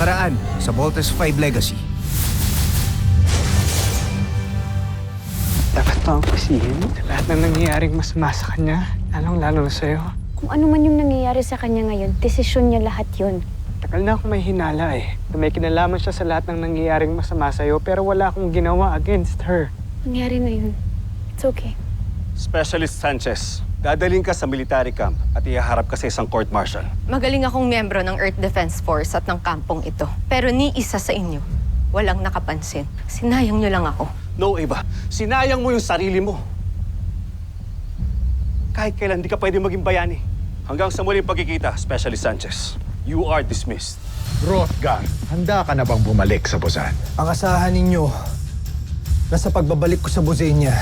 nakaraan sa Voltes 5 Legacy. Dapat pa ang pasihin sa lahat ng nangyayaring masama sa kanya, lalong-lalo na sa'yo. Kung ano man yung nangyayari sa kanya ngayon, desisyon niya lahat yun. Tagal na akong may hinala na may kinalaman siya sa lahat ng nangyayaring masama sa'yo pero wala akong ginawa against her. Nangyari na yun. It's okay. Specialist Sanchez, dadaling ka sa military camp at ihaharap ka sa isang court-martial. Magaling akong miyembro ng Earth Defense Force at ng kampong ito. Pero ni isa sa inyo, walang nakapansin. Sinayang niyo lang ako. No, Eva. Sinayang mo yung sarili mo. Kahit kailan, di ka pwede maging bayani. Hanggang sa muling pagkikita, Specialist Sanchez, you are dismissed. Rothgar, handa ka na bang bumalik sa Busan? Ang asahan ninyo na sa pagbabalik ko sa Bosenia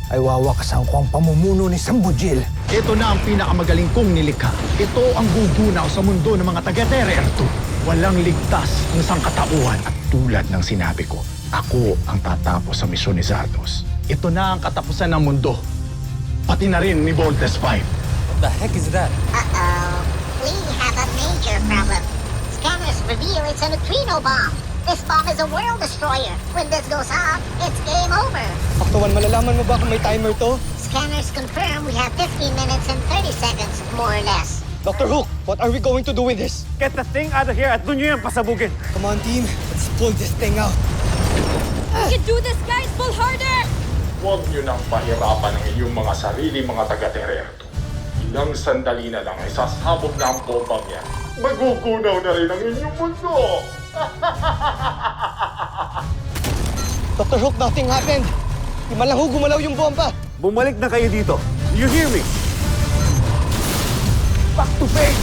ay wawakasan ko ang pamumuno ni Sambujil. Ito na ang pinakamagaling kong nilikha. Ito ang gugunaw sa mundo ng mga taga-Tererto. Walang ligtas ang sangkatauhan. At tulad ng sinabi ko, ako ang tatapos sa misyon ni Zardos. Ito na ang katapusan ng mundo. Pati na rin ni Voltes 5. What the heck is that? Uh-oh. We have a major problem. Scanners reveal it's a neutrino bomb. This bomb is a world destroyer. When this goes off, it's game over. Aktuan, malalaman mo ba kung may timer to? Scanners confirm we have 15 minutes and 30 seconds, more or less. Dr. Hook, what are we going to do with this? Get the thing out of here at doon nyo yan pasabugin. Come on, team. Let's pull this thing out. We can do this, guys! Pull harder! Huwag niyo nang pahirapan ang inyong mga sarili mga taga-Tererto. Ilang sandali na lang ay sasabog na ang bombang yan. Magugunaw na rin ang inyong mundo! Dr. Hook, nothing happened. Di man lang ho gumalaw yung bomba. Bumalik na kayo dito. You hear me? Back to base!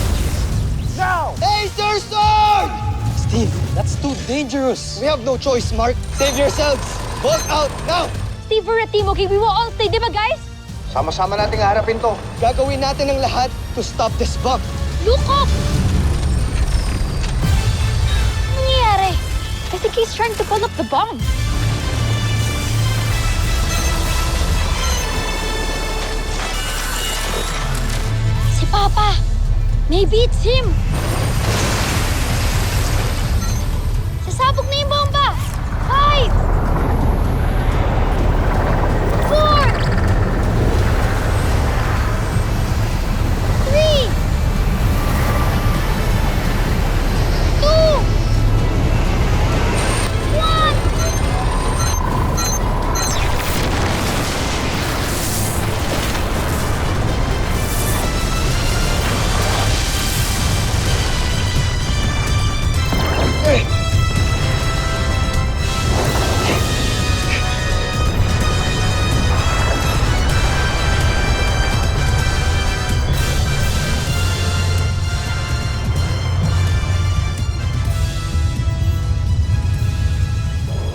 Now! Laser sword! Steve, that's too dangerous. We have no choice, Mark. Save yourselves. Bolt out, now! Steve, we're a team, okay? We will all stay, di ba, guys? Sama-sama nating harapin to. Gagawin natin ang lahat to stop this bomb. Look up! Ano nangyayari? I think he's trying to pull up the bomb. Si Papa! Maybe it's him! Sasabog na yung bomba! 5! 4! 3! 2! 1!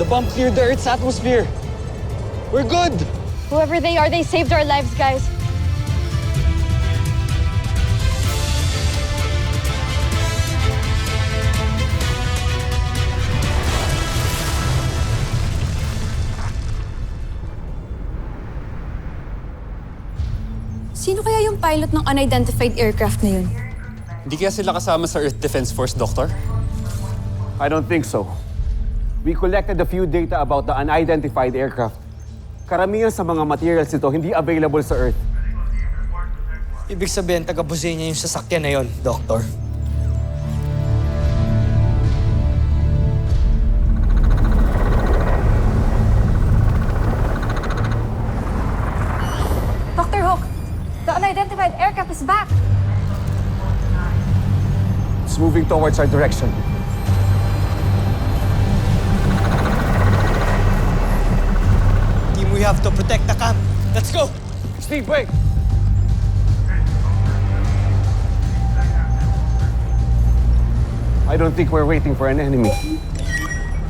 The bomb cleared the Earth's atmosphere. We're good. Whoever they are, they saved our lives, guys. Sino kaya yung pilot ng unidentified aircraft na yun? Hindi kaya sila kasama sa Earth Defense Force, Doctor? I don't think so. We collected a few data about the unidentified aircraft. Karamihan sa mga materials nito hindi available sa Earth. Ibig sabihin, taga-Bosenia yung sasakyan na yon, Doctor. Dr. Hook, the unidentified aircraft is back. It's moving towards our direction. Team, we have to protect the camp. Let's go! Steve, wait! I don't think we're waiting for an enemy.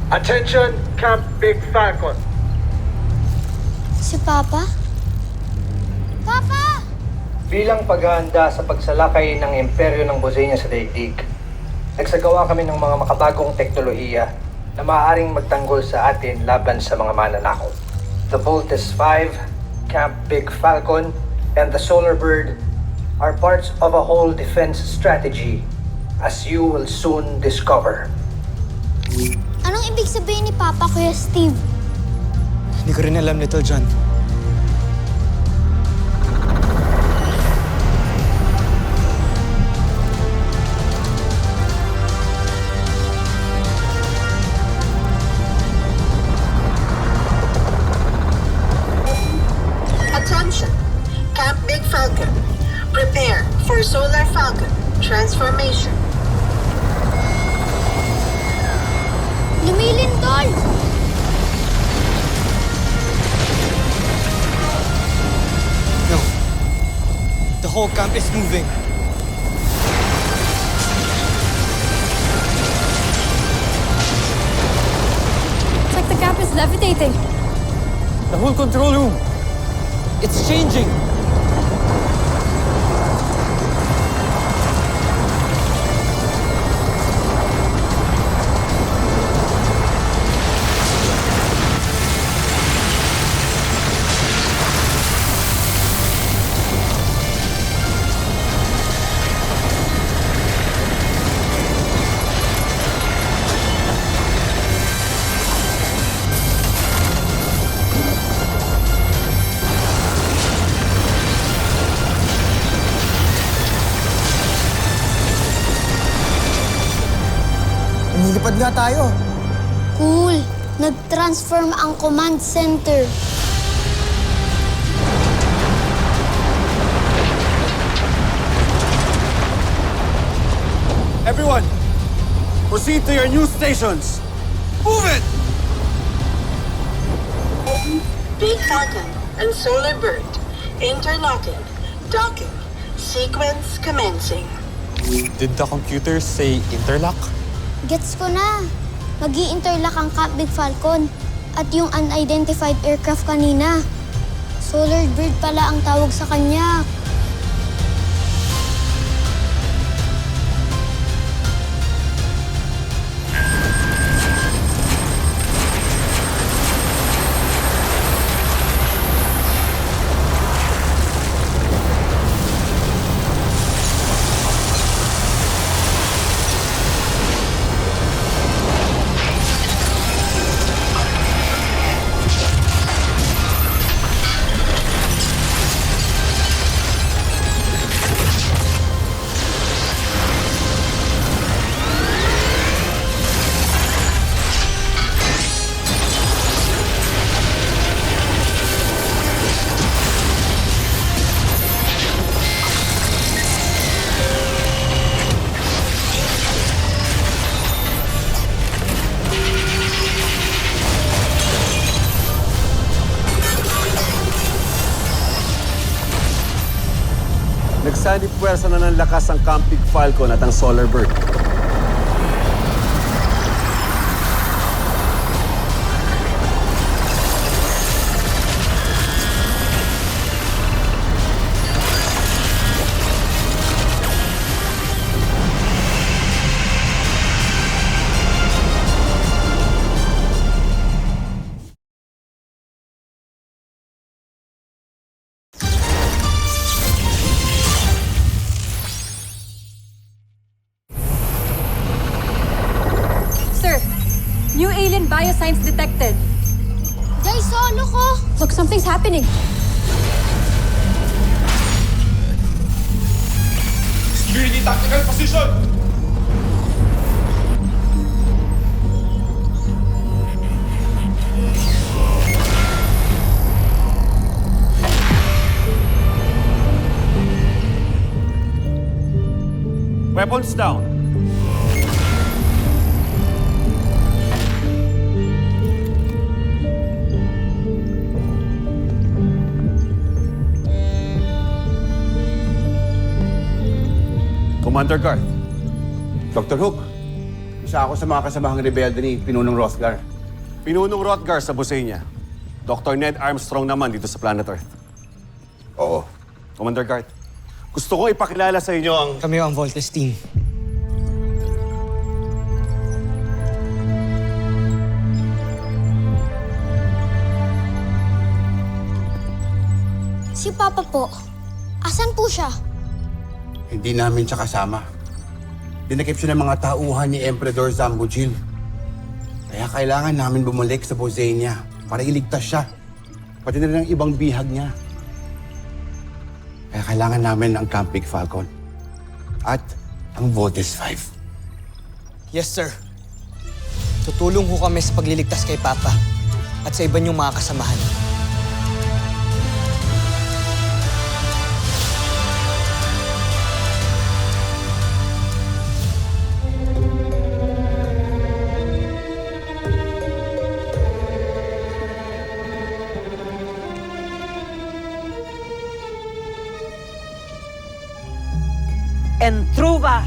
Attention, Camp Big Falcon. Si Papa? Papa! Bilang paghahanda sa pagsalakay ng imperyo ng Bosenia sa daigdig, nagsagawa kami ng mga makabagong teknolohiya na maaaring magtanggol sa atin laban sa mga mananakop. The Voltes 5, Camp Big Falcon, and the Solar Bird are parts of a whole defense strategy, as you will soon discover. Anong ibig sabihin ni Papa, Kuya Steve? Hindi ko rin alam, Little John. Attention! Camp Big Falcon. Prepare for Solar Falcon transformation. Lumilindol! No. The whole camp is moving. It's like the camp is levitating. The whole control room. It's changing. Nilipad nga tayo. Cool. Nag-transform ang command center. Everyone, proceed to your new stations. Move it! Big Falcon and Solar Bird. Interlocking. Docking. Sequence commencing. Did the computer say interlock? Gets ko na. Mag-i-interlock ang Camp Big Falcon at yung unidentified aircraft kanina. Solar Bird pala ang tawag sa kanya. Nagsanib puwersa na ng lakas ang Camp Big Falcon at ang Solar Bird. Sir, new alien biosigns detected. Jay, solo ko! Look, something's happening. Security tactical position! Weapons down. Commander Garth. Dr. Hook, isa ako sa mga kasamahang rebelde ni Pinunong Rothgar. Pinunong Rothgar sa Buseña. Dr. Ned Armstrong naman dito sa Planet Earth. Oo. Commander Garth, gusto ko ipakilala sa inyo ang... Kami ang Voltes team. Si Papa po, asan po siya? Hindi namin siya kasama. Dinakip siya ng mga tauhan ni Emperador Zambujil. Kaya kailangan namin bumalik sa Buseña para iligtas siya. Pati na rin ang ibang bihag niya. Kaya kailangan namin ang Camp Big Falcon. At ang Voltes 5. Yes, sir. Tutulong ho kami sa pagliligtas kay Papa at sa iba niyong mga kasamahan. Entruba!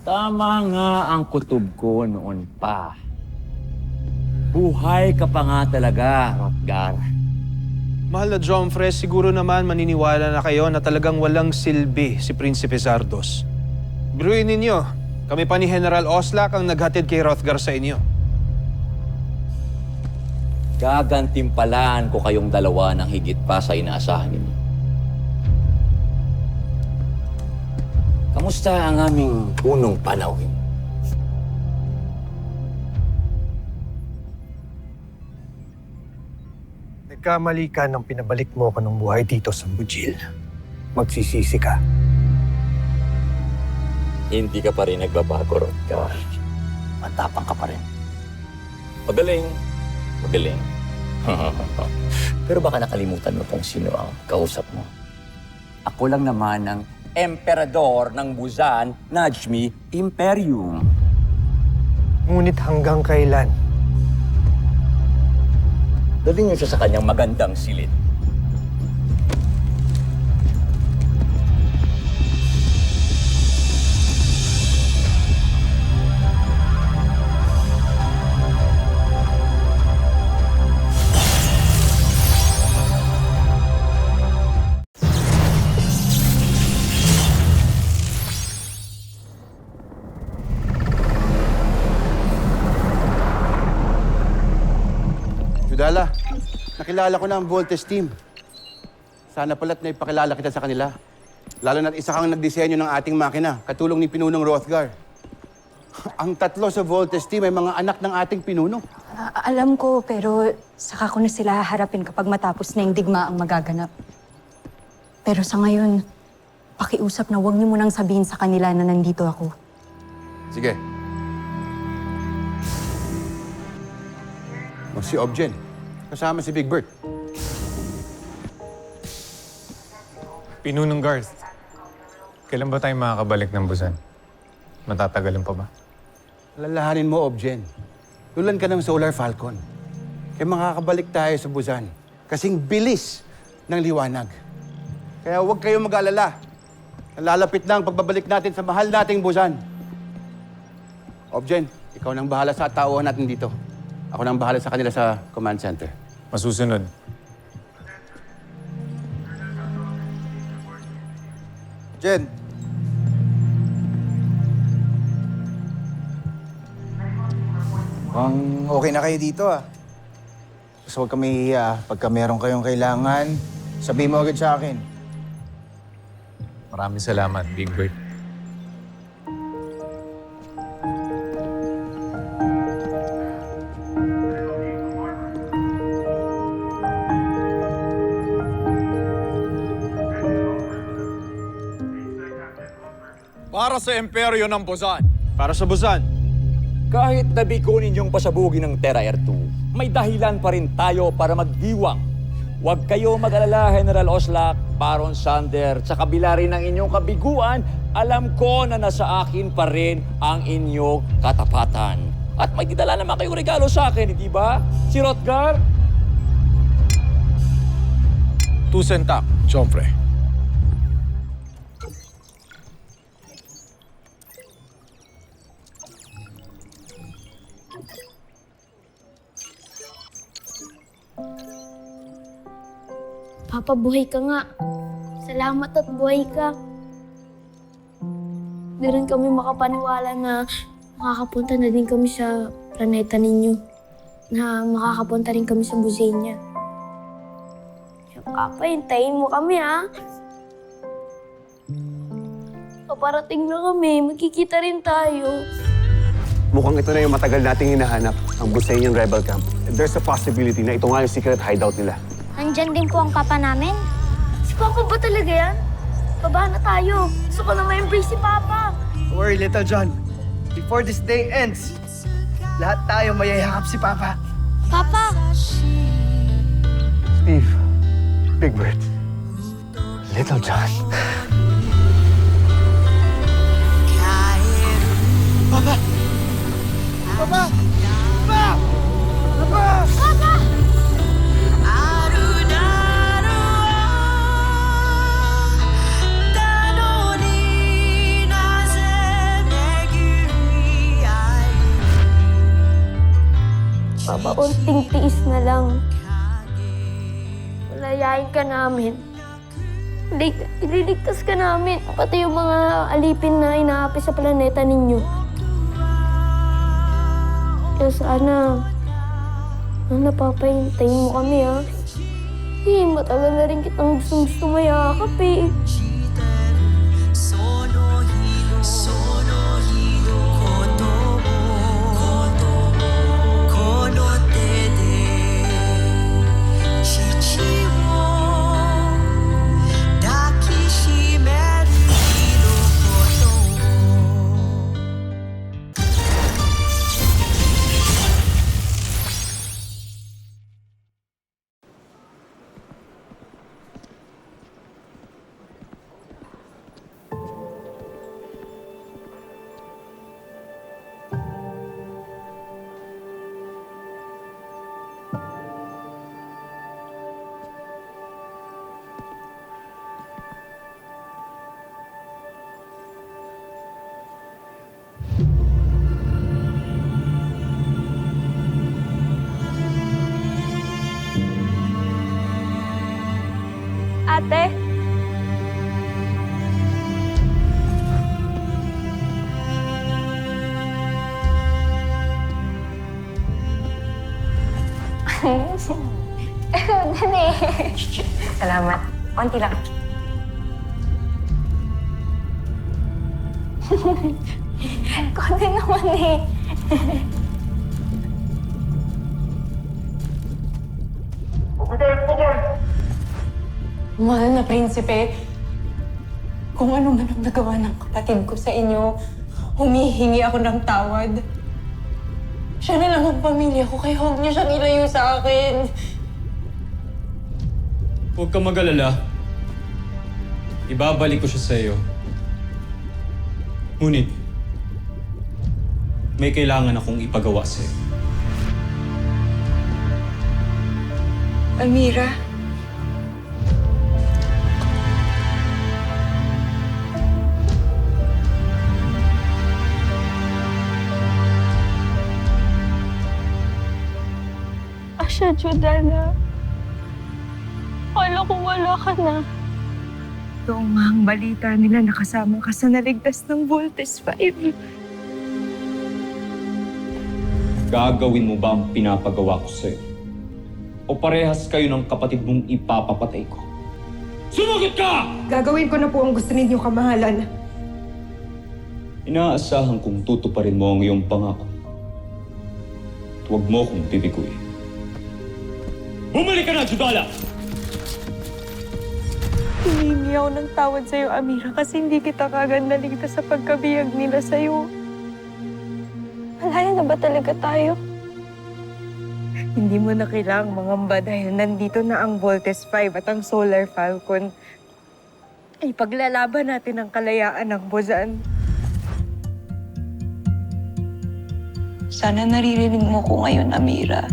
Tama nga ang kutob ko noon pa. Buhay ka pa nga talaga, Rothgar. Mahal na Jomfre, siguro naman maniniwala na kayo na talagang walang silbi si Prinsipe Zardos. Biruin ninyo, kami pa ni General Oslak ang naghatid kay Rothgar sa inyo. Gagantimpalaan ko kayong dalawa ng higit pa sa inaasahan ninyo. Kamusta ang aming unong panahon? Nagkamali ka nang pinabalik mo ko ng buhay dito sa Bujil. Magsisisi ka. Hindi ka pa rin nagbabago, Rothgar. Matapang ka pa rin. Magaling. Magaling. Pero baka nakalimutan mo kung sino ang kausap mo. Ako lang naman ang Emperador ng Buzan, Najmi Imperium. Ngunit hanggang kailan? Dalhin niyo siya sa kanyang magandang silid. Yudala, nakilala ko na ang Voltes team. Sana pala't naipakilala kita sa kanila. Lalo na't isa kang nagdisenyo ng ating makina, katulong ni Pinunong Rothgar. Ang tatlo sa Voltes team ay mga anak ng ating pinuno. Alam ko, pero saka ko na sila haharapin kapag matapos na yung digma ang magaganap. Pero sa ngayon, pakiusap na huwag niyo munang sabihin sa kanila na nandito ako. Sige. O si Objen, kasama si Big Bert. Pinunong Garth, kailan ba tayo makakabalik ng Busan? Matatagalan pa ba? Lalahanin mo, Objen. Tulan ka ng Solar Falcon. Kaya makakabalik tayo sa Busan. Kasing bilis ng liwanag. Kaya huwag kayong mag-alala. Lalapit na ang pagbabalik natin sa mahal nating Busan. Objen, ikaw nang bahala sa tauhan natin dito. Ako nang bahala sa kanila sa command center. Masusunod. Jen. Mukhang okay na kayo dito ah. Basta huwag kami hiya. Pagka meron kayong kailangan, sabihin mo agad sa akin. Maraming salamat, Big Bird. Para sa imperyo ng Busan. Para sa Busan. Kahit nabiko ninyong pasabugin ng Terra Air 2, may dahilan pa rin tayo para magdiwang. Huwag kayo mag-alala, General Oslak, Baron Sander. Sa kabila rin ng inyong kabiguan, alam ko na nasa akin pa rin ang inyong katapatan. At may didala naman kayong regalo sa akin, hindi ba? Si Rotgar? Tusentak, Chomfre. Papa, buhay ka nga. Salamat at buhay ka. Di rin kami makapaniwala na makakapunta na din kami sa planeta ninyo. Na makakapunta rin kami sa Buzenia. Kaya Papa, hintayin mo kami ha. Paparating na kami, magkikita rin tayo. Mukhang ito na yung matagal nating hinahanap, ang Busenian Rebel Camp. And there's a possibility na ito nga yung secret hideout nila. Nandyan din po ang kapa namin. Si Papa ba talaga yan? Baba na tayo. Gusto ko na ma-embrace si Papa. Don't worry, Little John. Before this day ends, lahat tayo mayayakap si Papa. Papa! Steve, Big Bird, Little John. Papa! Papa! Papa! Papa! Papa! Papa, unting tiis na lang. Malayain ka namin. Ililigtas ka namin. Pati yung mga alipin na inaapi sa planeta ninyo. Kaya sana Papa, hintayin mo kami, ha? Matagal na rin kitang gusto mayakap, eh. Ate? Dali. Salamat. Konti lang. Konti naman, eh. Mahal na prinsipe, kung ano man ang nagawa ng kapatid ko sa inyo, humihingi ako ng tawad. Siya na lang ang pamilya ko, kaya huwag niyo siyang ilayo sa akin. Huwag kang mag-alala. Ibabalik ko siya sa iyo. Ngunit, may kailangan akong ipagawa sa iyo. Amira? Asya, Jordana. Akala ko wala ka na. Ito nga ang balita nila, nakasama ka sa naligtas ng Voltes 5. Gagawin mo ba ang pinapagawa ko sa iyo? O parehas kayo ng kapatid mong ipapapatay ko? Sumagot ka! Gagawin ko na po ang gusto ninyo, kamahalan. Inaasahan kong tutuparin mo ang iyong pangako. At huwag mo akong bibiguin. Bumalik ka na, Judala! Hihingi ako ng tawad sa'yo, Amira, kasi hindi kita kagad naligtas sa pagkabiyag nila sa'yo. Malaya na ba talaga tayo? Hindi mo na kailangang mangamba dahil nandito na ang Voltes 5 at ang Solar Falcon. Ipaglalaban natin ang kalayaan ng Buzan. Sana naririnig mo ko ngayon, Amira.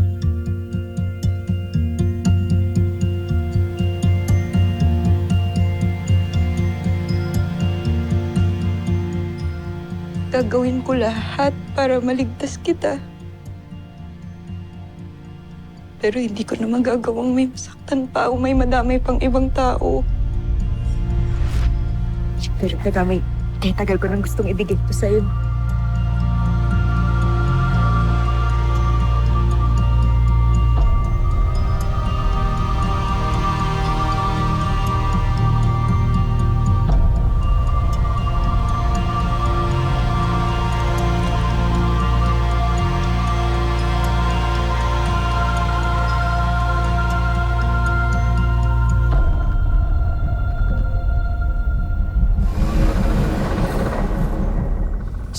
Gagawin ko lahat para maligtas kita. Pero hindi ko na magagawang may masaktan pa o may madamay pang ibang tao. Pero kaya tagal ko nang gustong ibigay ito sa'yo.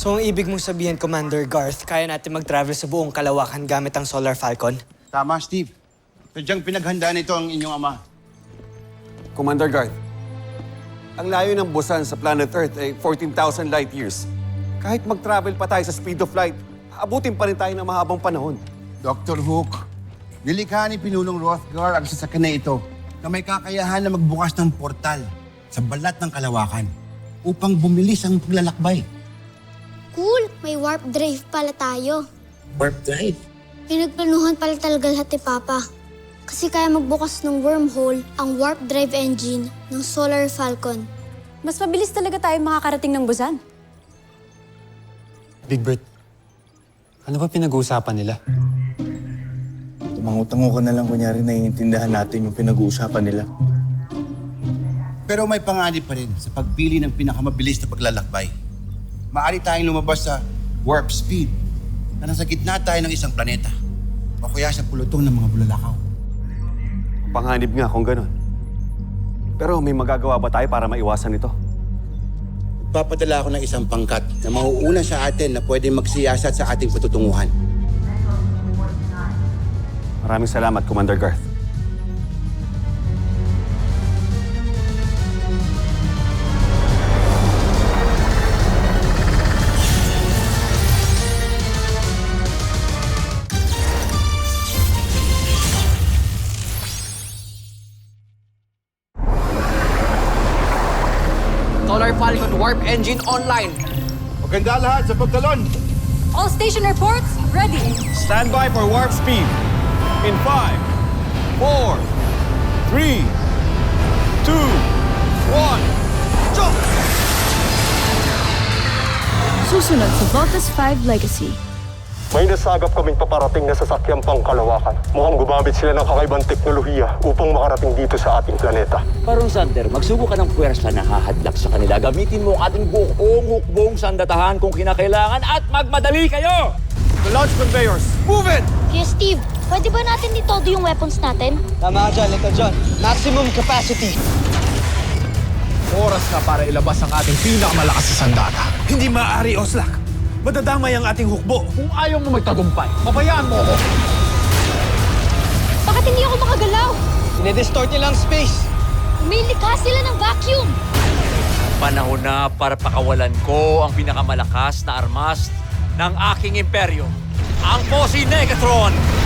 So, ang ibig mong sabihin, Commander Garth, kaya natin mag-travel sa buong kalawakan gamit ang Solar Falcon? Tama, Steve. Sadyang pinaghandaan ito ang inyong ama. Commander Garth, ang layo ng Busan sa planet Earth ay 14,000 light years. Kahit mag-travel pa tayo sa speed of light, abutin pa rin tayo ng mahabang panahon. Dr. Hook, nilikha ni Pinulong Rothgar ang sasakyan na ito na may kakayahan na magbukas ng portal sa balat ng kalawakan upang bumilis ang paglalakbay. Cool! May warp drive pala tayo. Warp drive? Pinagplanuhan pala talaga lahat ni Papa. Kasi kaya magbukas ng wormhole ang warp drive engine ng Solar Falcon. Mas mabilis talaga tayo makakarating ng Busan. Big Bird, ano ba pinag-uusapan nila? Tumango-tango ka na lang, kunyari naiintindihan natin yung pinag-uusapan nila. Pero may panganib pa rin sa pagpili ng pinakamabilis na paglalakbay. Maaari tayong lumabas sa warp speed na nasa gitna tayo ng isang planeta o kaya sa pulutong ng mga bulalakaw. Panganib nga kung ganun. Pero may magagawa ba tayo para maiwasan ito? Papadala ako ng isang pangkat na mauuna sa atin na pwede magsiyasat sa ating patutunguhan. Maraming salamat, Commander Garth. Solar Falcon Warp Engine online. Maganda lahat sa pagtalon. All station reports, ready. Stand by for warp speed. In 5, 4, 3, 2, 1, jump! Susunod sa Voltes 5 Legacy. May nasagap kaming paparating na sasakyang pangkalawakan. Mukhang gumamit sila ng kakaibang teknolohiya upang makarating dito sa ating planeta. Parang Sander, magsubo ka ng puwersa na hahadlak sa kanila. Gamitin mo ang ating buong hukbong sandatahan kung kinakailangan at magmadali kayo! The launch conveyors, move it! Kuya Steve, pwede ba natin itodo yung weapons natin? Tama ka dyan, Little John. Maximum capacity. Oras na para ilabas ang ating pinakamalakas na sandata. Hindi maaari, Oslak. Madadamay ang ating hukbo. Kung ayaw mo magtagumpay, pabayaan mo ako. Bakit hindi ako makagalaw? Dinidistort nila ang space. Umilikha sila ng vacuum. Panahon na para pakawalan ko ang pinakamalakas na armas ng aking imperyo, ang Posi Negatron!